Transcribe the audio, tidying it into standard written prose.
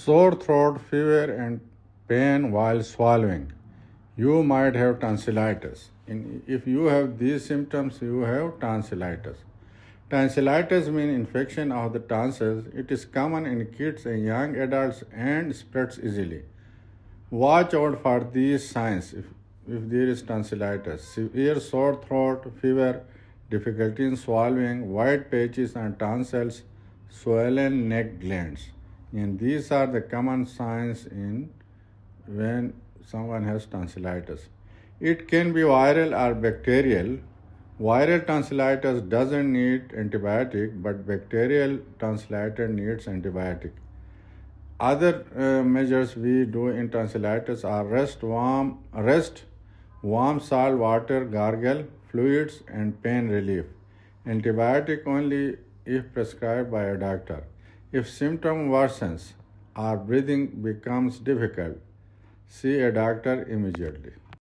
sore throat, fever, and pain while swallowing. You might have tonsillitis. If you have these symptoms, you have tonsillitis. Tonsillitis means infection of the tonsils. It is common in kids and young adults and spreads easily. Watch out for these signs if there is tonsillitis: severe sore throat, fever, difficulty in swallowing, white patches on tonsils, swollen neck glands. And these are the common signs in when someone has tonsillitis. It can be viral or bacterial. Viral tonsillitis doesn't need antibiotic, but bacterial tonsillitis needs antibiotic. Other measures we do in tonsillitis are rest, warm salt water, gargle, fluids, and pain relief. Antibiotic only if prescribed by a doctor. If symptom worsens or breathing becomes difficult, see a doctor immediately.